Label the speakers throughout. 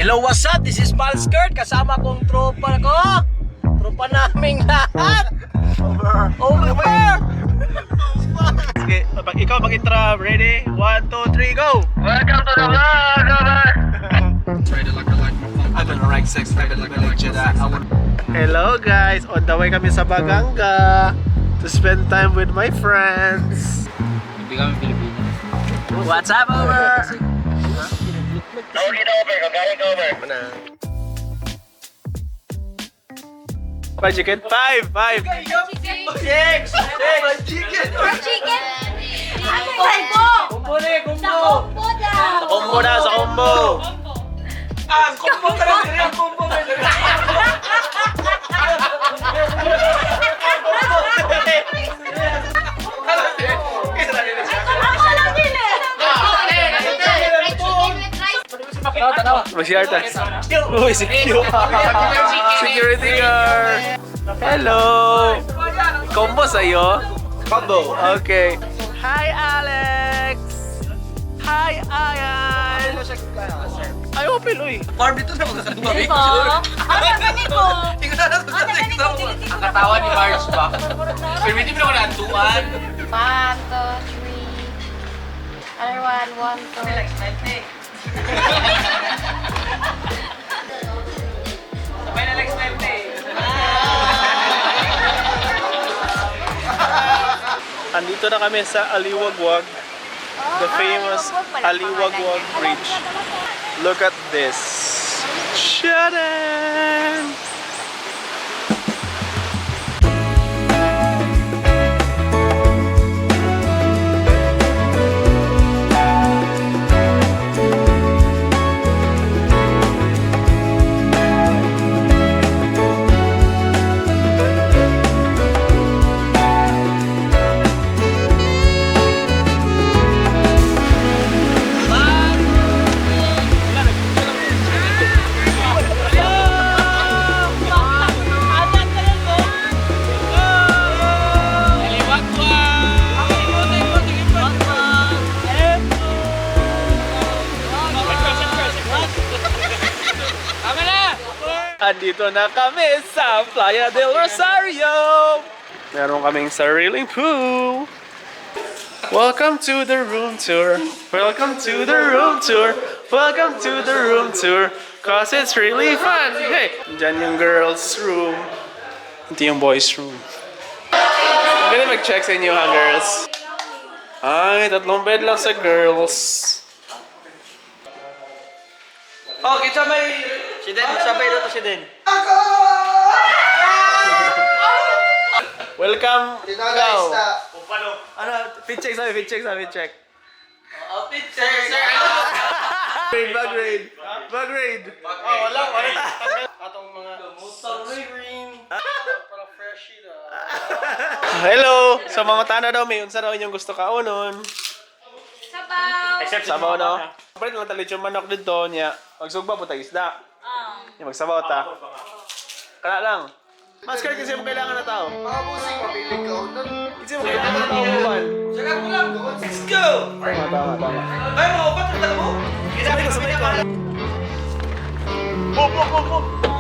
Speaker 1: Hello, what's up? This is Skirt. Kasama kong tropa ko. Tropa naming lahat. Over. Sige, ikaw mag-intra. Ready? 1, 2, 3, go!
Speaker 2: Welcome to the vlog,
Speaker 1: Hello guys! On the way kami sa Baganga to spend time with my friends.
Speaker 2: Hindi kami Pilipino.
Speaker 1: What's up, over?
Speaker 2: Going over, going over.
Speaker 1: Five chicken? Five!
Speaker 3: Chicken. Combo na, combo.
Speaker 1: Sa combo!
Speaker 3: Combo ka lang, real combo.
Speaker 1: Masyarta. Uy, si Q. Security guard. Hello. Combo sa'yo? Combo. Okay. Hi, Alex. Hi, Ayan. Ay, open, uy.
Speaker 3: Farm dito na magkakaduma.
Speaker 2: Ang katawa ni Marge ba? Pero hindi mo na nantuan.
Speaker 4: 1, 2, 3. Other one, 1, 2.
Speaker 2: Sabay na like snipe eh.
Speaker 1: Andito na kami sa Aliwagwag. The famous Aliwagwag Bridge. Look at this. Shadan! Andito na kami sa Playa del Rosario. Meron kaming sariling pool. Welcome to the room tour. Welcome to the room tour. Welcome to the room tour. Cause it's really fun. Hey, dyan yung girls room. Hindi yung boys room. I'm gonna mag-check sa inyo ha, girls. Ay, 3 bed lang sa girls.
Speaker 3: Oh, kita may... Si Den, sabay dito si Den.
Speaker 1: Welcome. Ikaw.
Speaker 3: Ano,
Speaker 1: Fit check sabi, fit check.
Speaker 3: outfit, sir.
Speaker 1: Bag raid.
Speaker 3: Oh, wala. Atong mga sunscreen. Para freshy na.
Speaker 1: Hello. Sa mga tana daw, may unsa daw inyong gusto kaunon.
Speaker 4: Sabaw.
Speaker 1: Sabaw no? Pwede lang talit yung manok dito niya. Magsugba po tayo isda. Yung magsabaw ta. Kana lang. Masker kasi mo kailangan na tao.
Speaker 3: Mga busing, mabilig ka.
Speaker 1: Kasi mo kailangan na tao. Buwan.
Speaker 3: Saka ko lang. Let's go!
Speaker 1: Tama.
Speaker 3: Ay, mga upat na mo?
Speaker 1: Sabay ko. Bo.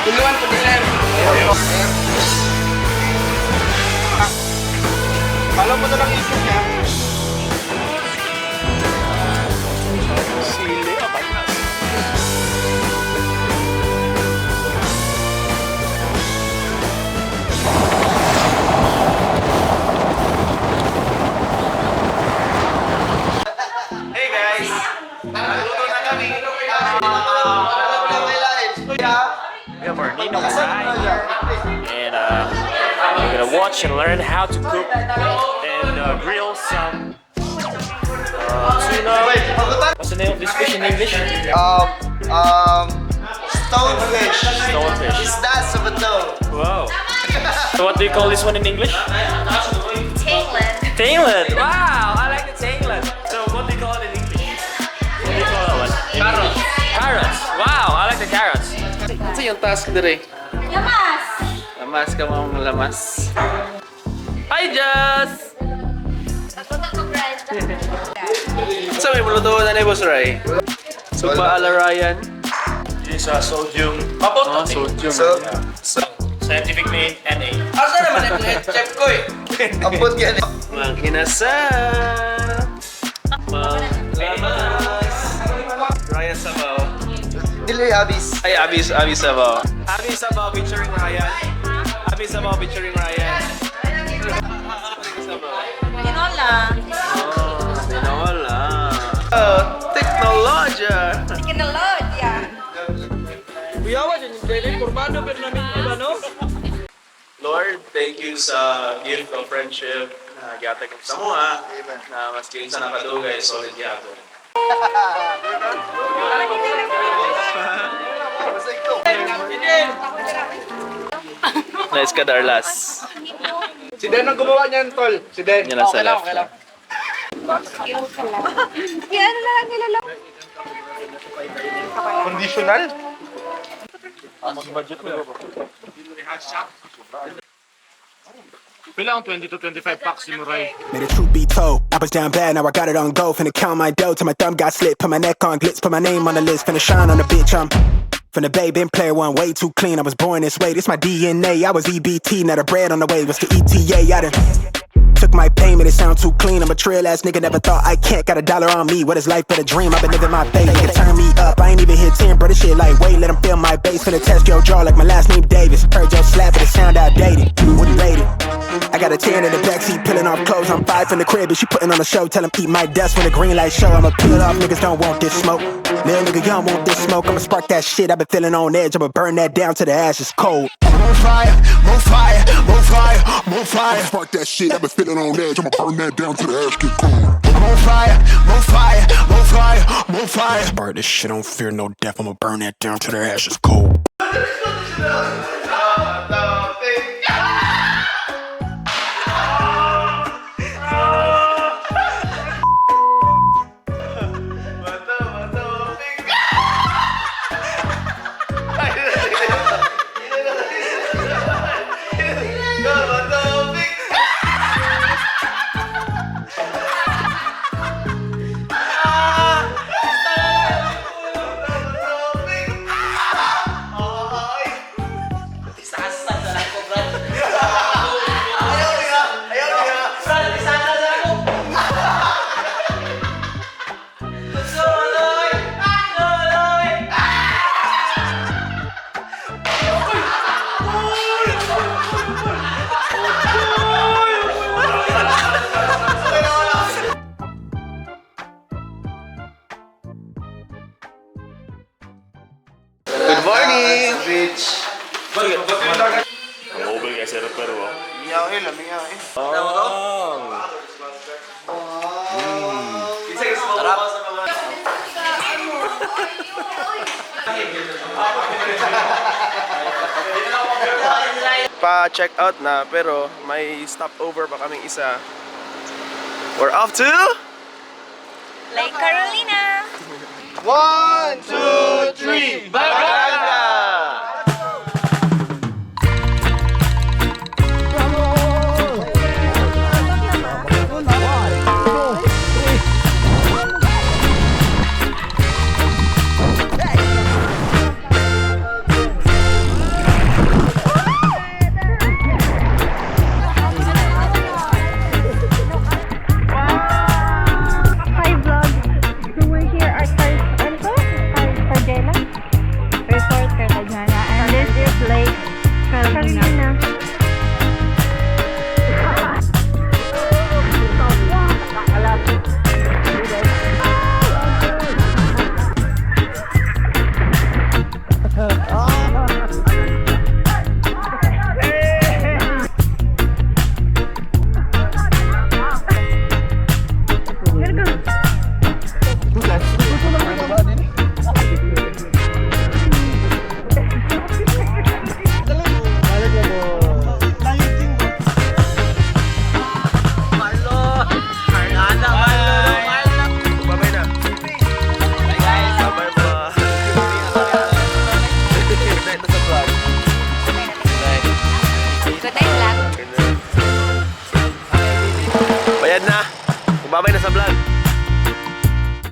Speaker 2: Tuluan ko din.
Speaker 1: Follow mo na lang isip niya. Sili, abangas. Hey guys! Filipino right? And we're gonna watch and learn how to cook and grill some tuna. What's the name of this fish in English?
Speaker 3: Stonefish.
Speaker 1: Stonefish.
Speaker 3: Is that sabato?
Speaker 1: Wow. So what do you call this one in English?
Speaker 4: Tanglet.
Speaker 1: Tanglet. Wow, I like the tanglet. So what do you call it in English? What do you call that one?
Speaker 2: Carrots.
Speaker 1: Carrots. Wow, I like the carrots. Ito yung task dire.
Speaker 4: Lamas.
Speaker 1: Lamas ka mong lamas. Hi, Jess! Sa may maluto na ni Boss Ray? So, paalarayan.
Speaker 5: This sodium.
Speaker 1: Sodium.
Speaker 5: Scientific name NA.
Speaker 3: Asa naman yung chef ko eh? Ampot yan eh.
Speaker 1: Mang inasal. Mang lamas. Ryan Sabaw.
Speaker 3: Dili Abis.
Speaker 1: Ay, Abis Sabaw. Abis Sabaw featuring Ryan. Abis Sabaw featuring Ryan.
Speaker 4: Tinola.
Speaker 1: Tinola. Teknologya.
Speaker 4: Tinola.
Speaker 3: Buyawa dyan yung daily formado pero namin iba no?
Speaker 1: Lord, thank you sa gift of friendship na giyatag ko sa mga na maski sa nakadugay, solid yato. Nice ka, Darlas.
Speaker 3: Si Den ang gumawa niyan, tol. Si Den.
Speaker 1: Yan lang sa left.
Speaker 4: Yan na lang nila.
Speaker 3: Conditional?
Speaker 5: Pila ang 20 to 25 packs ni Muray?
Speaker 6: May the truth be told, I was down bad, now I got it on go. Finna count my dough till my thumb got slit. Put my neck on glitz, put my name on the list. Finna shine on the bitch, I'm from the bay, been player one, way too clean. I was born this way, this my DNA. I was EBT, now the bread on the way was the ETA. I done took my payment, it sound too clean. I'm a trail ass nigga, never thought I can't. Got $1 on me, what is life but a dream? I've been living my faith, nigga turn me up. I ain't even hit 10, bro, this shit like wait, let them feel my bass. Finna test your jaw like my last name Davis. Heard your slap, but it sound outdated. What you rated? I got a 10 in the backseat, peeling off clothes. I'm 5 from the crib, and she putting on a show. Tell 'em eat my dust when the green light show. I'ma peel it off, niggas don't want this smoke. Little nigga, y'all want this smoke. I'ma spark that shit, I've been feeling on edge. I'ma burn that down to the ashes cold.
Speaker 7: More fire, more fire, more fire, more fire. Spark that shit, I've been feeling on edge. I'ma burn that down to the ash get cold. More fire, more fire, more fire, more fire.
Speaker 6: Spark this shit, don't fear no death. I'ma burn that down to the ashes cold.
Speaker 1: Good morning!
Speaker 3: Bitch.
Speaker 5: Ang mobile kasi pero
Speaker 3: Miyaw eh, lamiyaw eh.
Speaker 1: Sarap! Pa-check out na, pero may stopover pa kaming isa. We're off to
Speaker 4: Lake Carolina.
Speaker 3: 1, 2, 3, Baganga!